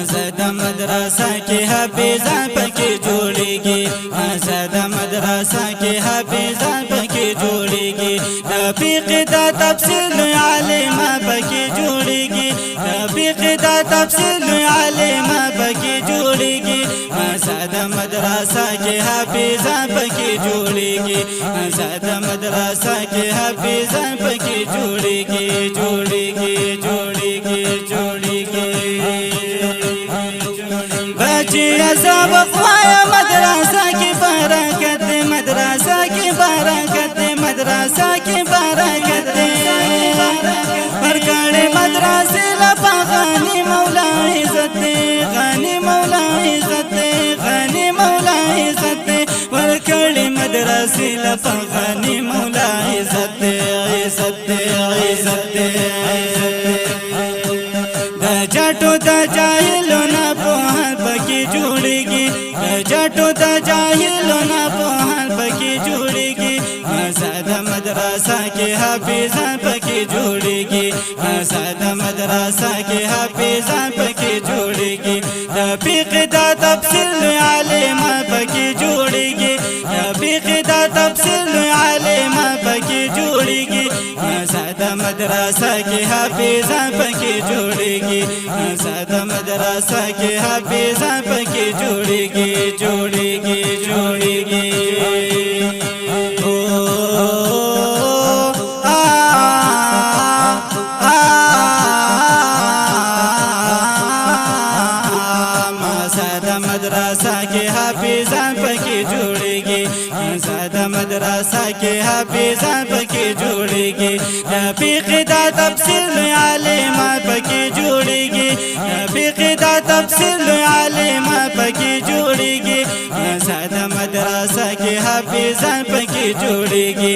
زدا مدرسہ کی حافظان پکی جوڑے گی زدا مدرسہ کی حافظان پکی جوڑے گی فقہ دا تفصیل عالمہ پکی جوڑے گی فقہ دا تفصیل عالمہ پکی جوڑے گی زدا مدرسہ کی حافظان پکی جوڑے گی زدا مدرسہ کی حافظان پکی جوڑے گی جوڑے گی جوڑے گی جوڑے گی بچیا سبق وایا مدرسہ کی برکت مدرسہ کی برکت مدرسہ کی برکت برکڑے مدرسے لپا غنی مولا عزت غنی مولا عزت غنی مولا عزت برکڑے مدرسے لپا غنی مولا عزت عزت عزت دا جاٹو دا جاہلو نا پوہن پکی جوڑے گی جاٹو دا جاہلو نا پوہن پکی جوڑے گی زادہ مدرسہ کے حافظان پکی جوڑے گی زادہ مدرسہ کے حافظان پکی جوڑے گی فقہ دا تفصیل عالمہ پکی جوڑے گی فقہ دا تفصیل عالمہ پکی جوڑے گی زادہ مدرسہ کے حافظان پکی جوڑے گی زادہ مدرسہ کے حافظان پکی جوڑے گی جوڑے گی جوڑے گی مدرسہ کے حافظان پکی جوڑے گی زادہ مدرسہ کے حافظان پکی جوڑے گی فقہ دا تفصیل عالمہ پکی جوڑے گی فقہ دا تفصیل عالمہ پکی جوڑے گی زادہ مدرسہ کے حافظان پکی جوڑے گی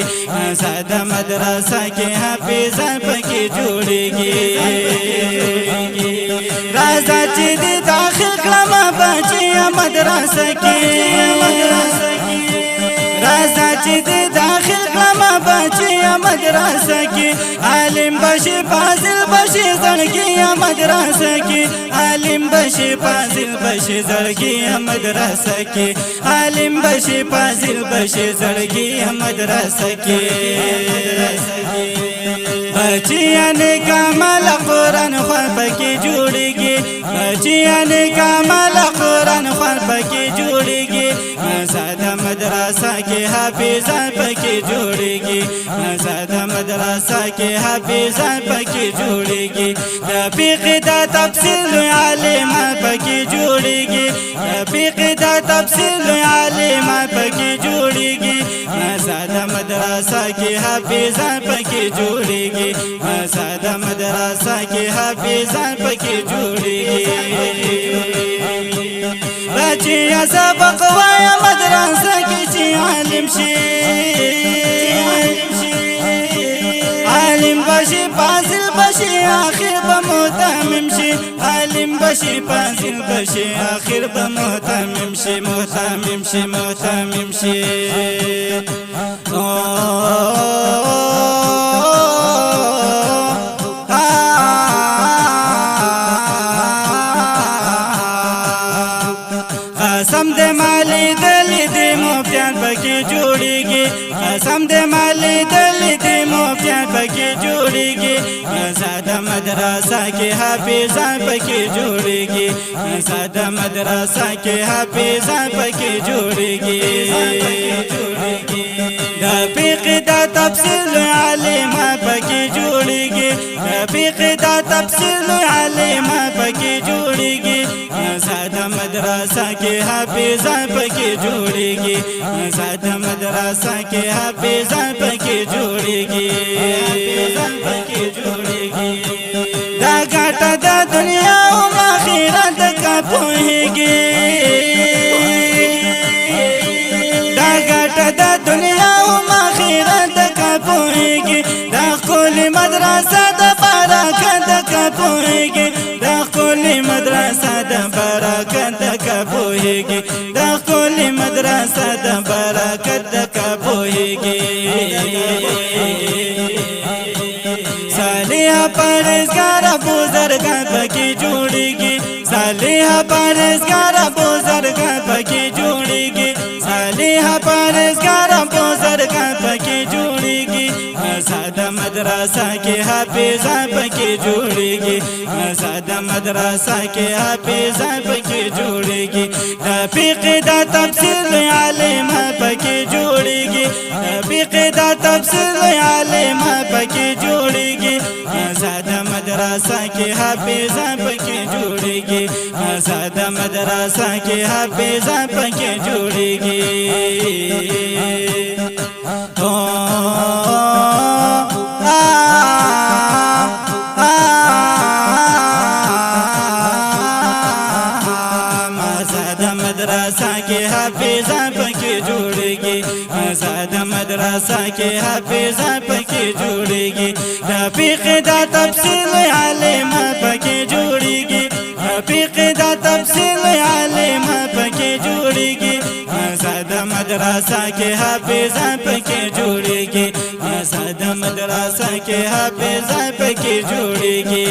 زادہ مدرسہ کے حافظان پکی جوڑے گی رازا چی دی داخل کلمہ بچیا مدرسہ کی رازا چی دی داخل کلمہ بچیا مدرسہ کی عالم بشی فاضل بشی زڑگی مدرسہ کی عالم بشی فاضل بشی زڑگی مدرسہ کی عالم بشی فاضل بشی زڑگی مدرسہ کی بچیا نے کامل قرآن خوان پکی جوڑے گی بچیا نے کامل قرآن خوان پکی جوڑے گی زادہ مدرسہ کے حافظان پکی جوڑے گی زادہ مدرسہ کے حافظان پکی جوڑے گی فقہ دا تفصیل عالمہ پکی جوڑے گی فقہ دا تفصیل عالمہ پکی جوڑے گی زادہ مدرسہ کے حافظان پکی جوڑے گی زادہ مدرسہ کے حافظان پکی جوڑے گی بچیا سبق وایا مدرسہ کی چی عالم شی عالم بشی فاضل بشی آخر بمحتمم شی عالم بشی فاضل بشی آخر بمحتمم شی محتمم شی محتمم شی قسم دے مالی دلی دی موفیان پکی جوڑی گی قسم دے مالی دلی دی موفیان پکی جوڑی گی زادہ مدرسہ کے حافظان پکی جوڑی گی زادہ مدرسہ کے حافظان پکی جوڑی گی دا فقہ دا تفصیل عالمہ پکی جوڑی گی فقہ دا تفصیل عالمہ پکی جوڑی گی زادہ مدرسہ کے حافظان پکی جوڑے گی زادہ مدرسہ کے حافظان پکی جوڑے گی پکی جوڑے گی دا گاٹا دا دنیا و آخرت کا پوہے گی دا گاٹا دا دنیا و آخرت کا پوہے گی دا کولی مدرسہ دا برکت کا پوہے گی دا کولی مدرسہ دا برکت کا پوہے گی دا کولی مدرسہ دا برکت کا پوہے گی صالحہ پرهیزګار بزرګان پکې جوړیږي صالح پرهیزګار بزرګان پکې جوړیږي صالح پرهیزګار بزرګان پکې جوړیږي ساده مدرسه کې حافظان پکې جوړیږي ساده مدرسه کې حافظان پکې جوړیږي د فقه د تفسیر عالم پکې جوړیږي فقه د تفسیر عالم پکې جوړیږي ساده مدرسه کې حافظان پکې جوړیږي ساده مدرسه کې حافظان پکې جوړیږي مدرسہ کے حافظان پکې جوړیږي ساده مدرسہ کې حافظان پکې جوړیږي د فقه د تفسیر عالم پکې جوړیږي فقه د تفسیر عالم پکې جوړیږي ساده مدرسہ کې حافظان پکې جوړیږي ساده مدرسہ کې حافظان پکې جوړیږي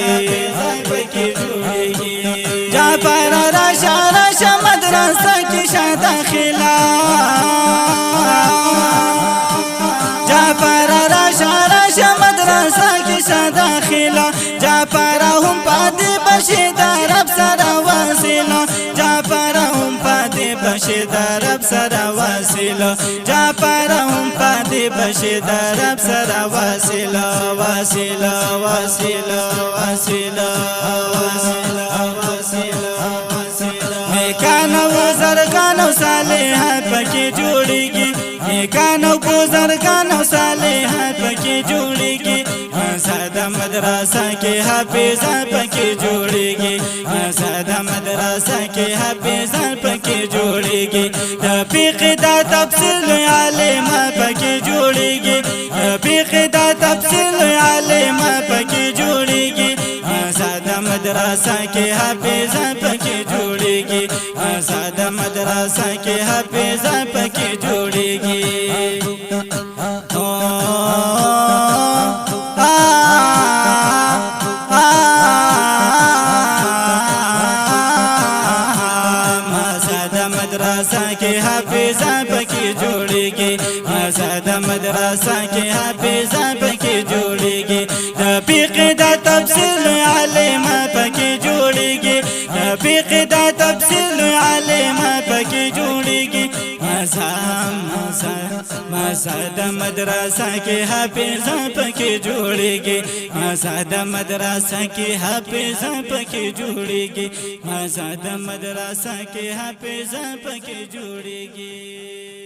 حافظان پکې جوړیږي جعفر راشا مدرسہ کی شاہ داخلہ جعفر راشا مدرسہ کی شاہ داخلہ جعفر هم پاتې بشي د رب سره واسله جعفر هم پاتې بشي د رب سره واسله جعفر هم پاتې بشي د رب سره واسله واسله واسله واسله واسله نیکانو بزرګانو صالحات پکې جوړیږي نیکانو بزرګانو صالحات پکې جوړیږي ساده مدرسہ کې حافظان پکې جوړیږي ساده مدرسہ کې حافظان پکې جوړیږي د فقه د تفسیر عالم پکې جوړیږي فقه د تفسیر عالم پکې جوړیږي ساده مدرسہ کې حافظان پکې جوړیږي ساده مدرسہ کې حافظان پکې جوړیږي مدرسہ کے حافظان پکې جوړیږي ساده مدرسہ کې حافظان پکې جوړیږي د فقه د تفسیر عالم پکې جوړیږي د فقه د تفسیر عالم پکې جوړیږي ساده مدرسہ کې حافظان پکې جوړیږي ساده مدرسہ کې حافظان پکې جوړیږي ساده مدرسہ کې حافظان پکې جوړیږي